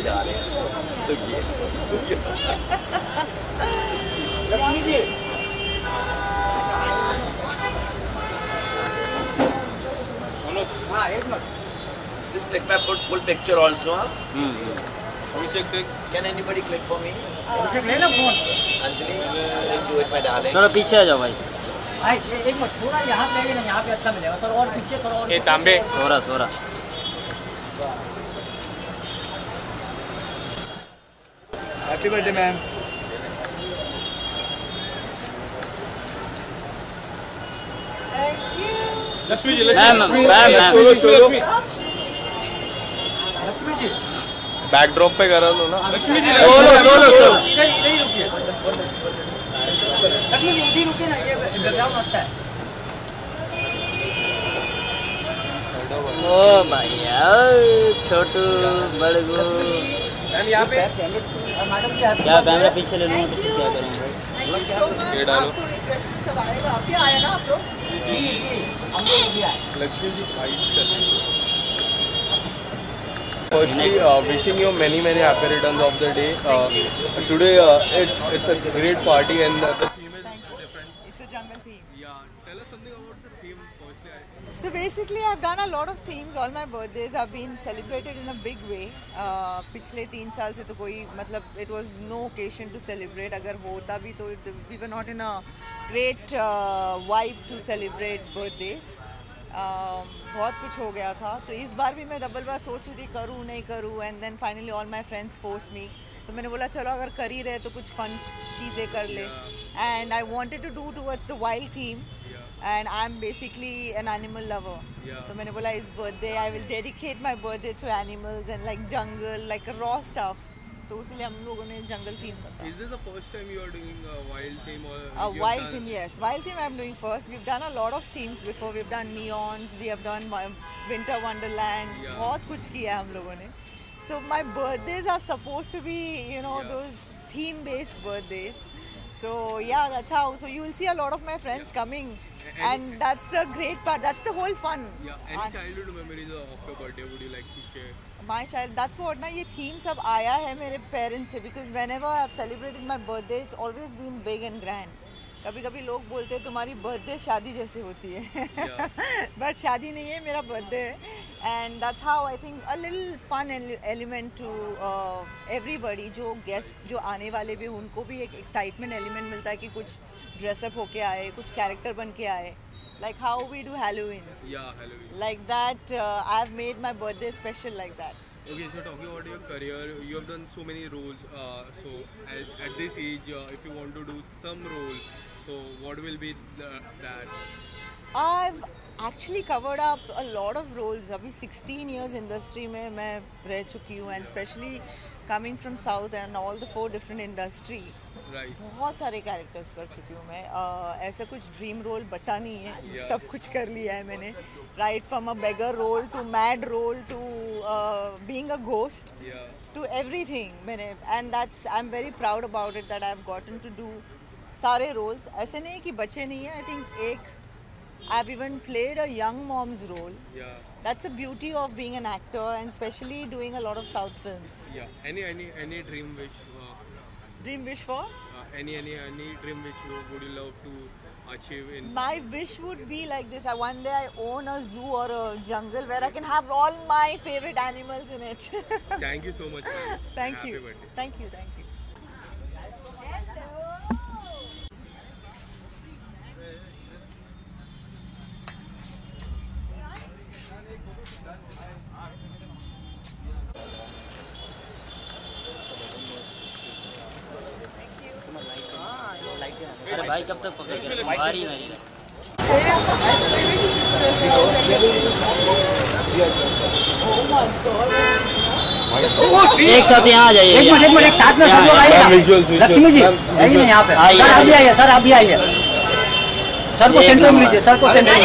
ये डाले तो ये Just take my full picture also, huh? Can anybody click for me? Anjali, do it, my darling. थोड़ा पीछे आ जाओ भाई। एक मिनट थोड़ा यहाँ पे आइए ना, यहाँ पे अच्छा मिलेगा। थोड़ा और पीछे, थोड़ा और। ये तांबे। थोड़ा। Happy birthday ma'am. Lakshmi ji, Lakshmi ji backdrop पे करा लो ना। लक्ष्मी जी इधर ही रुकिए। लक्ष्मी जी इधर रुकिए ना, ये बैकग्राउंड अच्छा है। ओ भैया छोटू बड़गू मैम यहाँ पे मैडम जी क्या कैमरा पीछे ले लूँगा तो क्या करेंगे? ये डालो। अभी आया ना आप लोग? जी हम लोग अभी आए। Lakshmi ji Firstly, wishing you many happy returns of the day. Today it's a great party and the theme is different. It's a jungle theme. Yeah, tell us something about the theme. Firstly, So basically, I've done a lot of themes. All my birthdays have been celebrated in a big way. पिछले 3 साल से तो कोई मतलब it was no occasion to celebrate. अगर होता भी तो we were not in a great vibe to celebrate birthdays. बहुत कुछ हो गया था, तो इस बार भी मैं डबल बार सोच रही थी करूँ नहीं करूँ, and then finally all my friends force me, तो मैंने बोला चलो अगर कर ही रहे तो कुछ फन चीज़ें कर ले, and I wanted to do towards the wild theme, and I am basically an animal lover, तो मैंने बोला इस birthday I will dedicate my birthday to animals and like jungle, like raw stuff, तो इसलिए हम लोगों ने जंगल थीम रखा। is this the first time you are doing a wild theme or? Wild theme, yes. Wild theme I'm doing first. We've done a lot of themes before. We've done neons. We have done winter wonderland. बहुत कुछ किया हम लोगों ने. So my birthdays are supposed to be, you know, those theme-based birthdays. So yeah, that's how. So you will see a lot of my friends coming, and that's a great part. That's the whole fun. Yeah. Any childhood memories of your birthday would you like to share? My child, that's what ना ये theme सब आया है मेरे parents से, because whenever I've celebrated my birthday, it's always been big and grand. कभी कभी लोग बोलते हैं तुम्हारी बर्थडे शादी जैसे होती है, बट शादी नहीं है, मेरा बर्थडे है, and that's how I think a little fun element to everybody, जो guest जो आने वाले भी उनको भी एक excitement element मिलता है कि कुछ dress up होके आए, कुछ character बन के आए. Like how we do Halloweens. Yeah, Halloween. Like that, I've made my birthday special like that. Okay, so talking about your career, you have done so many roles. So at this age, if you want to do some role, so what will be that? I've actually covered up a lot of roles. अभी 16 years industry में मैं रह चुकी हूँ, and especially coming from South and all the 4 different industry. Right. बहुत सारे characters कर चुकी हूँ मैं. ऐसा कुछ ड्रीम रोल बचा नहीं है, सब कुछ कर लिया है मैंने. Right from a beggar role to mad role to being a ghost to everything मैंने, and that's I am very proud about it that I have gotten to do सारे रोल्स. ऐसे नहीं कि बचे नहीं है. आई थिंक एक I've even played a young mom's role. Yeah. That's the beauty of being an actor, and especially doing a lot of South films. Yeah. Any dream wish? Dream wish for? Any dream which would you love to achieve in? My wish would be like this. One day I own a zoo or a jungle where I can have all my favorite animals in it. Thank you so much. Thank Happy you. birthday. Thank you. Thank you. अरे भाई कब तक पकड़ के बारी मेरी एक साथ यहाँ आ जाइए. एक मिनट एक साथ में सब लोग आइए. लक्ष्मी जी आइए ना यहाँ पे. सर आप भी आइए. सर आप भी आइए. सर को सेंटर में लीजिए. सर को सेंटर में.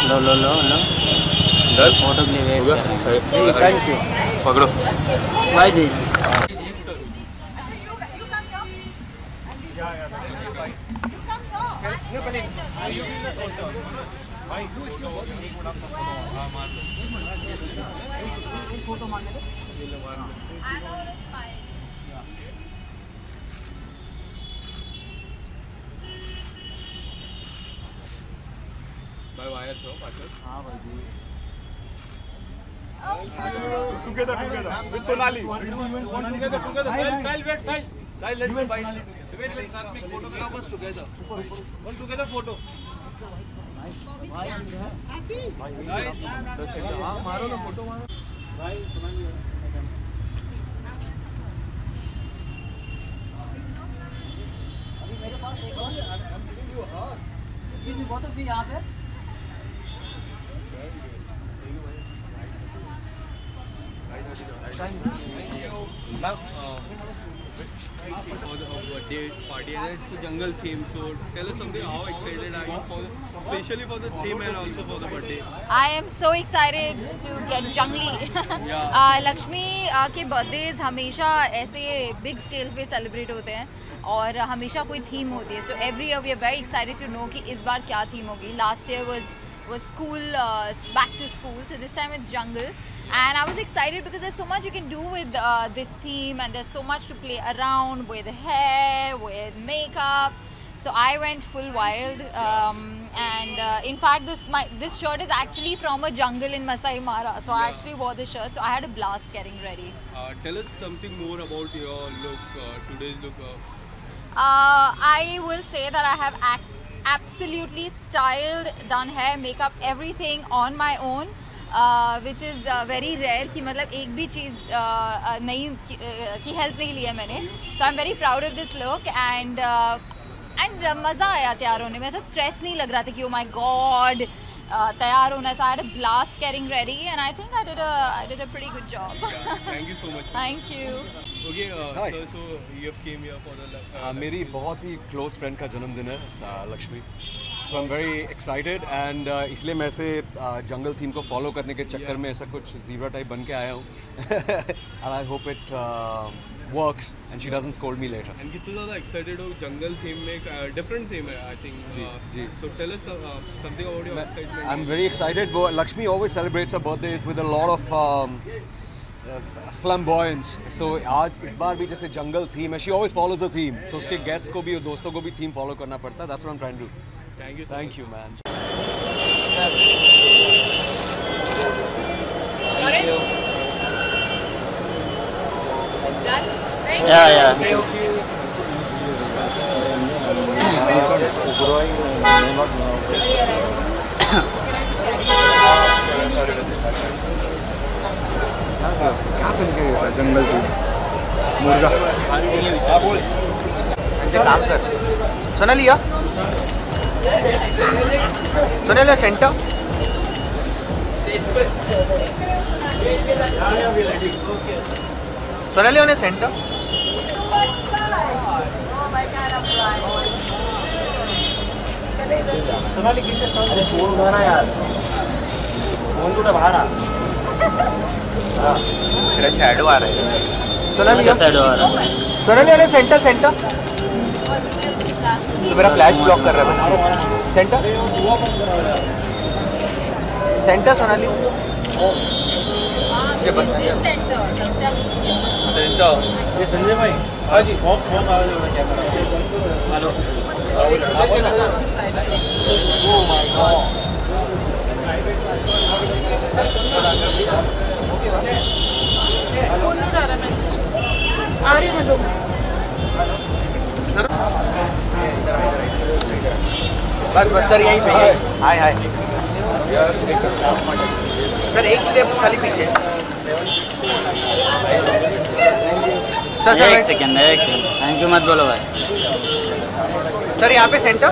लो फोटो के लिए वेट कर रहे हैं. Thank you. पकड़ो भाई दीजिए. भाई वायर थो पाछळ हाँ भाई जी together with Sonali together Sahil wait Sahil let's wait साथ में फोटो लगाओ बस together one together photo guys हां मारो ना फोटो मारो भाई अभी मेरे पास एक और इसकी बहुत भी यहाँ पे for the birthday party and it's a jungle theme, so tell us something, how excited are you for especially for the theme and also for the birthday? I am so excited to get jungly. Lakshmi के birthdays हमेशा ऐसे big scale पे celebrate होते हैं और हमेशा कोई theme होती है, so every year we are very excited to know कि इस बार क्या थीम होगी. Last year was school, back to school, so this time it's jungle, and I was excited because there's so much you can do with this theme, and there's so much to play around with hair, with makeup, so I went full wild, and in fact this shirt is actually from a jungle in Masai Mara, so I actually wore this shirt, so I had a blast getting ready. Tell us something more about your look, today's look. I will say that I have absolutely styled, done hair, makeup, everything on my own, which is very rare कि मतलब एक भी चीज़ नहीं की help नहीं लिया मैंने. So I'm very proud of this look, and मज़ा आया तैयार होने में. ऐसा स्ट्रेस नहीं लग रहा था कि oh my god तैयार होना. So I had a blast getting ready, and I think I did a pretty good job. Thank you so much. Thank you. Okay, so you have came here for the मेरी बहुत ही close friend का जन्मदिन है Lakshmi, so I am very excited and इसलिए मैं ऐसे जंगल theme को follow करने के चक्कर में ऐसा कुछ ज़ीब्रा टाइप बन के आया हूँ and I hope it works and she doesn't scold me later. And कितना ज़्यादा excited हो jungle theme में different theme है I think. Ji. So tell us something about your excitement. I'm very excited. Lakshmi always celebrates her birthdays with a lot of flamboyance. So आज इस बार भी जैसे jungle theme है, she always follows the theme. So उसके guests को भी और दोस्तों को भी theme follow करना पड़ता है. That's what I'm trying to do. Thank you. Thank you, man. Yeah. जंगल से मुर्गा बोल काम कर. सोनालिया सेंटर सोनालिया ने सेंटर सोनाली कितने अरे फोन उठाना यार, फोन तो बाहर आ. तेरा शैडो आ रहा है. इसका शैडो आ रहा है. सोनालिया ने सेंटर तो मेरा फ्लैश ब्लॉक कर रहा है. Centre Sonali This center. ये संजय भाई. हाँ जी. फोन आ रहा है क्या? हेलो. Oh my God. बस सर यहीं पे हाय सर एक स्टेप खाली पीछे. एक सेकंड. थैंक यू मत बोलो भाई. सर यहाँ पे centre.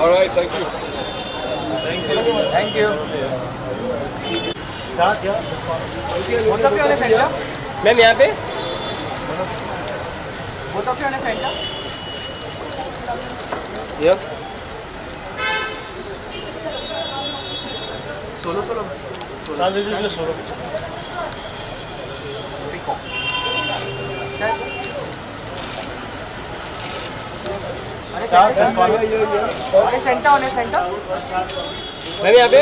Alright, thank you. Centre ma'am यहाँ पे सेंटर सोलो मैम यहाँ पे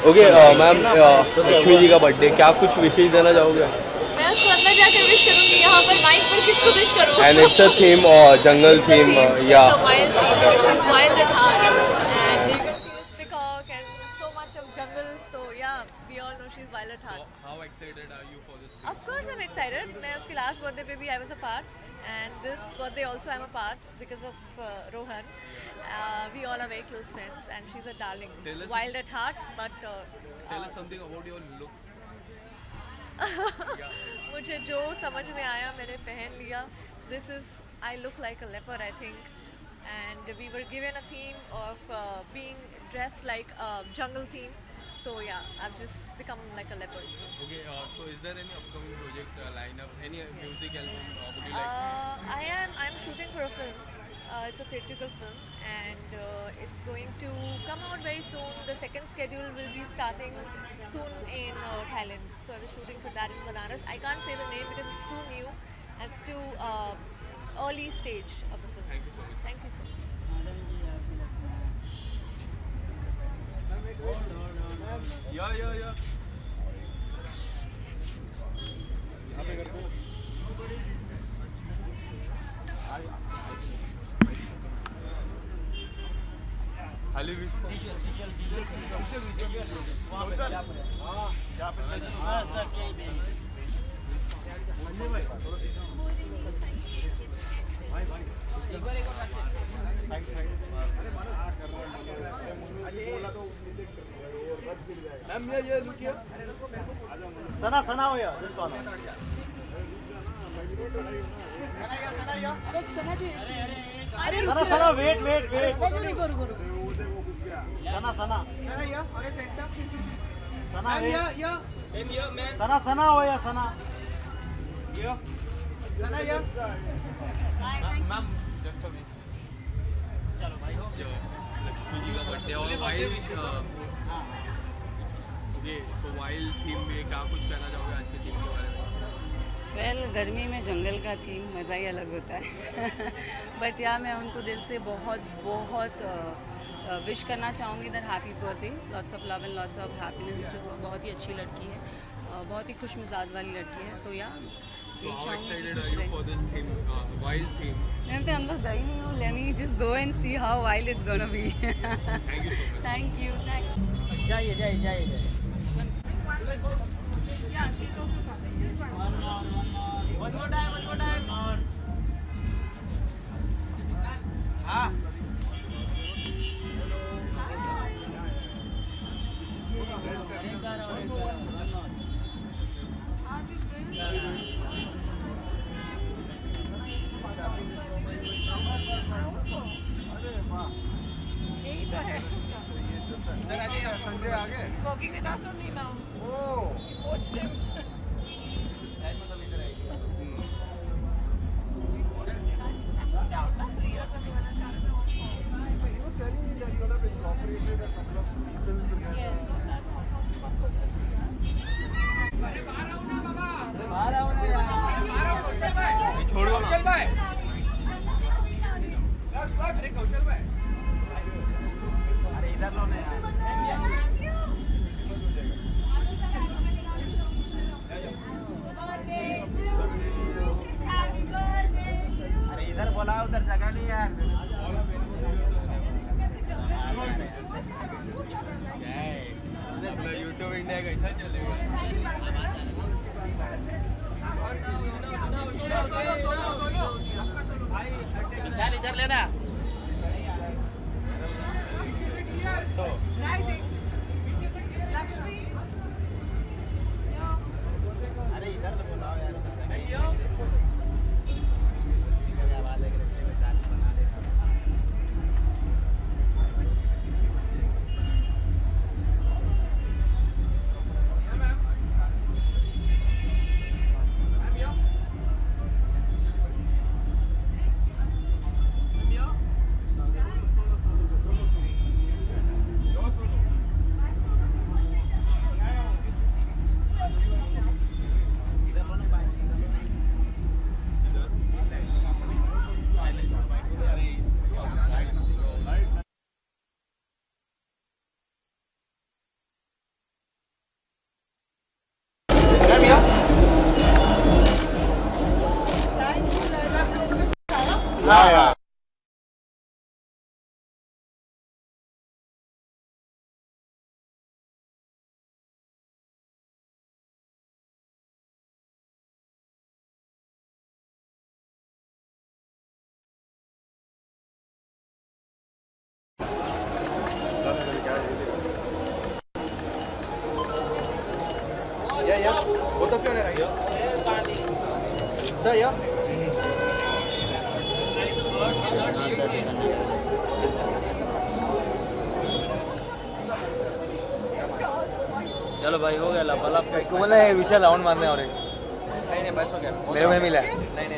ओके मैम लक्ष्मी जी का बर्थडे, क्या कुछ विशेष देना चाहोगे? मैं उसको अंदर जाकर विश करूंगी, यहाँ पर माइक पर किसको विश करूँ? And it's a theme jungle theme या wild theme because she's wild at heart and you can see this peacock and so much of jungle, so yeah, we all know she's wild at heart. How excited are you for this? Of course I'm excited. मैं उसके last birthday पे भी I was a part and this birthday also I'm a part because of Rohan. We all are very close friends and she's a darling. Wild at heart but Tell us something about your look. मुझे जो समझ में आया मैंने पहन लिया. This is, I look like a leopard I think, and we were given a theme of being dressed like a jungle theme. So yeah, I've just become like a leopard. So. Okay, so is there any upcoming project lineup, any music album would you like? I'm shooting for a film. It's a theatrical film and it's going to come out very soon. The second schedule will be starting soon in Thailand. So I was shooting for that in Banaras. I can't say the name because it's too new and it's too early stage of the film. Thank you so much. Thank you so much. Yeah. खाली सना हो यार this one Sana wait सना हो या सना ma'am just a wish चलो भाई हो लक्ष्मी जी का birthday और वाइल्ड ओके तो वाइल्ड थीम में क्या कुछ कहना चाहोगे आज के थीम के बारे में? वेल गर्मी में जंगल का थीम मज़ा ही अलग होता है बट या मैं उनको दिल से बहुत विश करना चाहूँगी that happy birthday, lots of love and lots of happiness to her. बहुत ही अच्छी लड़की है, बहुत ही खुश मिजाज वाली लड़की है. तो या यही चाहूँगी मैं तो अंदर गई नहीं हूँ. Let me just go and see how wild it's gonna be. Thank you. जाइए One more time. हाँ. संजय आगे. Smoking with us only now. Oh. Watch him. छोड़ो चल भाई. अरे इधर लो ना यार. अरे इधर बोला उधर जगह नहीं यार. यूट्यूब इंडिया कैसा चलेगा? इधर लेना. अरे इधर तो बुलाओ यार. yeah. Both of you on the right. Sir, yeah. चलो भाई हो गया लफ इसको बोला है विशाल राउंड मारने और एक नहीं बस हो गया मेरे में मिला नहीं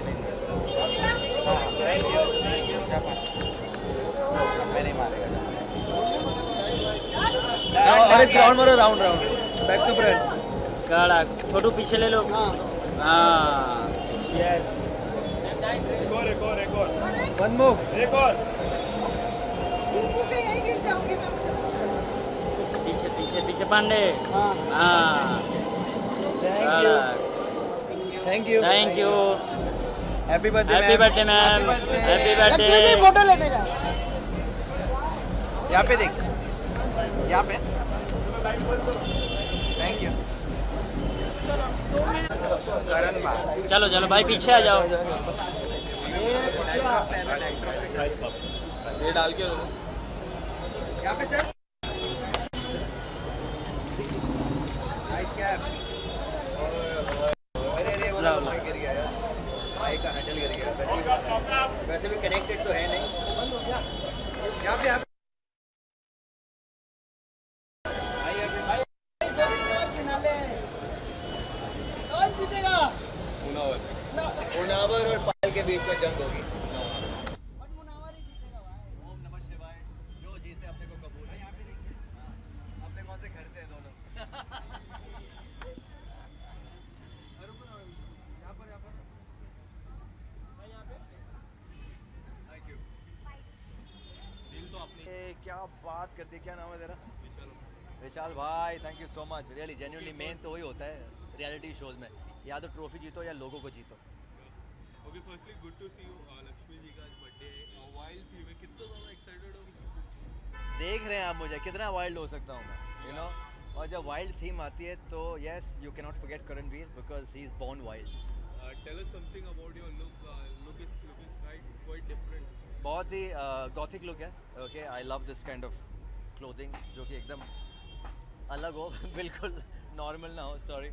मैं नहीं मारेगा और एक राउंड मारो राउंड बैक टू फ्रंट काड़ा छोटू पीछे ले लो हाँ यस वन मूव पीछे पीछे पीछे पांडे हाँ thank you happy birthday ma'am happy birthday photo लेने का यहाँ पे देख यहाँ पे थैंक यू चलो चलो भाई पीछे आ जाओ ये डाल के यहाँ पे सर अरे वो माइक गिर गया यार माइक का हैंडल गिर गया वैसे भी कनेक्टेड तो है नहीं यहाँ पे मुनावर और पायल के बीच में जंग होगी ओम नमः शिवाय जो जीते अपने को कबूल है यहाँ पे देखिए अपने कौन से घर से हैं दोनों थैंक यू दिल तो अपने क्या बात करती है क्या नाम है तेरा विशाल भाई thank you so much really genuinely main तो वही होता है रियलिटी शोज में या तो ट्रॉफी जीतो या लोगों को जीतो okay firstly good to see you Lakshmi ji का आज बर्थडे है वाइल्ड थी मैं कितना ज़्यादा एक्साइटेड हूँ देख रहे हैं आप मुझे कितना वाइल्ड हो सकता हूँ मैं यू नो और जब वाइल्ड थीम आती है तो yes you can not forget Karanveer because he is born wild tell us something about your look look is looking quite different बहुत ही गॉथिक लुक है okay I love this kind of clothing जो कि एकदम अलग हो बिल्कुल नॉर्मल ना हो sorry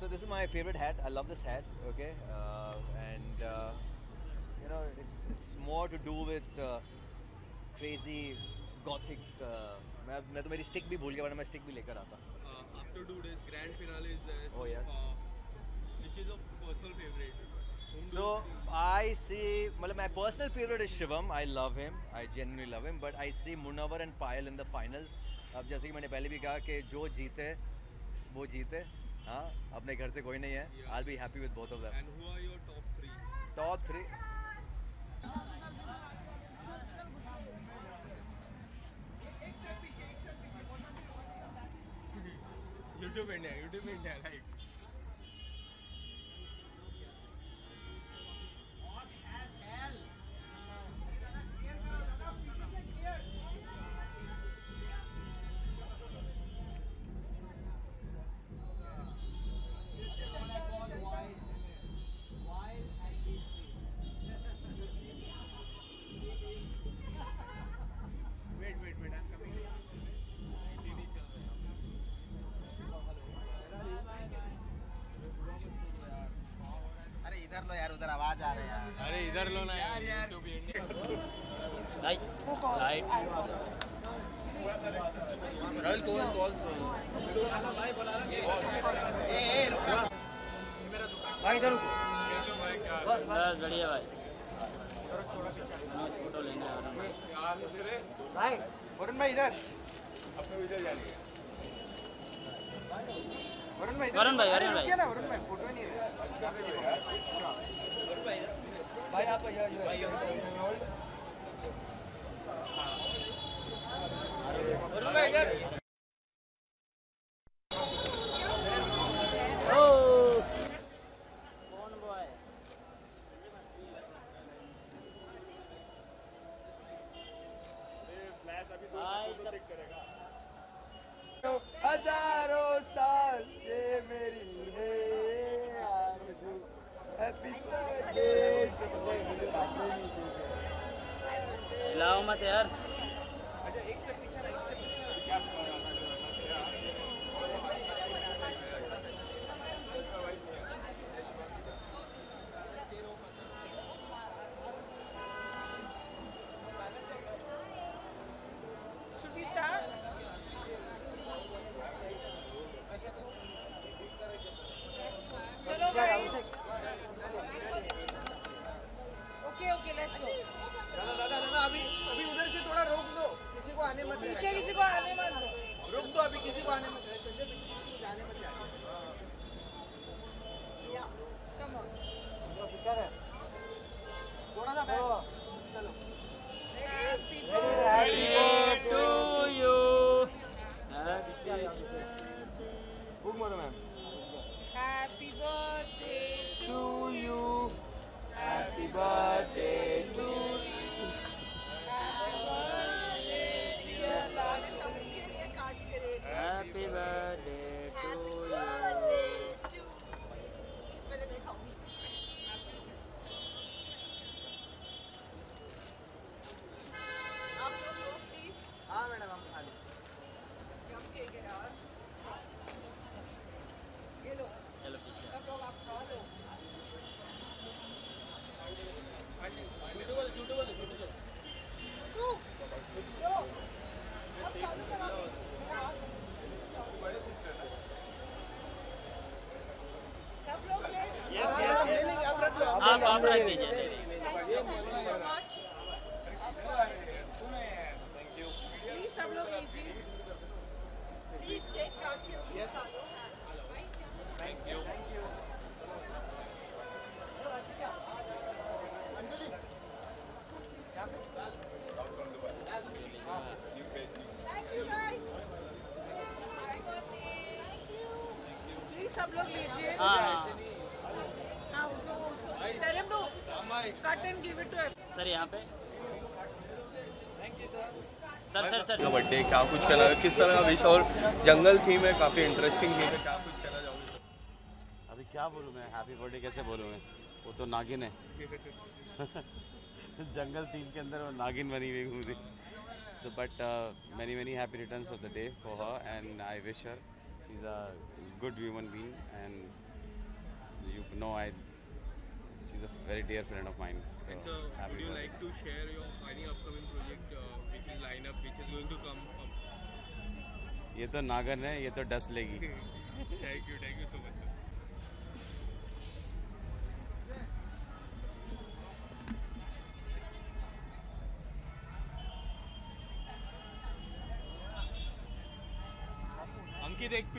So this is my favorite hat. I love this hat. Okay, and you know it's more to do with crazy gothic. मैं तो मेरी stick भी भूल गया वरना मैं stick भी लेकर आता. After 2 days, grand finale is there. Oh yes. Which is your personal favorite? So I see. मतलब my personal favorite is Shivam. I love him. I genuinely love him. But I see Munawar and Payal in the finals. अब जैसे कि मैंने पहले भी कहा कि जो जीते वो जीते. हाँ अपने घर से कोई नहीं है I'll be happy with both of them. And who are your top 3? Top 3. YouTube India like. इधर लो यार उधर आवाज आ रही है अरे इधर लो ना यार लाइट रॉयल कॉल भाई बोला ना ए रुक मेरा दुकान भाई इधर बस बढ़िया भाई फोटो लेना है भाई वरुण भाई इधर अपने इधर जाएंगे वरुण भाई वरुण भाई ना वरुण भाई फोटो नहीं है यहाँ पे देखो भाई आप वरुण भाई इधर हजारों साल से मेरी है आरज़ू हैप्पी बर्थडे लाओ मत यार अच्छा एक स्टेप पीछे पीछे किसी को आने मत दो। रुक दो, अभी किसी को आने मत दो। जाने मत जाने। या, कम ऑन। थोड़ा सा बैक। चलो। Happy birthday to you. Happy birthday To you. Happy birthday to you. सबके लिए काट के दे। Happy birthday to you. पहले मैं खाऊंगी। आप लोग लो प्लीज। हाँ मैडम हम खा लें। कम केक है यार। ये लो। सब लोग आप खा लो। लो। अब चालू करो। मेरा हाथ बंद। सब लोग ले। ले लेंगे, आप रख लो। आप रख दीजिए। Thank you so much. Please सब लोग लीजिए। प्लीज केक काट के प्लीज खा लो। Thank you. Thank you guys. Thank you. Please सब लोग लीजिए। हाँ Tell him to cut and give it to him. Sir यहाँ पे सर बर्थडे क्या कुछ कहना, किस तरह का विश, और जंगल थीम है, काफ़ी इंटरेस्टिंग थीम है, क्या कुछ कहना चाहूँगी? अभी क्या बोलूँ मैं, हैप्पी बर्थडे कैसे बोलूँ मैं, वो तो नागिन है जंगल थीम के अंदर वो नागिन बनी हुई घूम रही। So but many happy returns of the day for her and I wish her she is a good human being and you know I she is a very dear friend of mine. So And so, would you like to share your any upcoming project which is lined up, which is going to come up? ये तो नागन है, ये तो डस लेगी। Thank you so much, sir. अंकित एक piece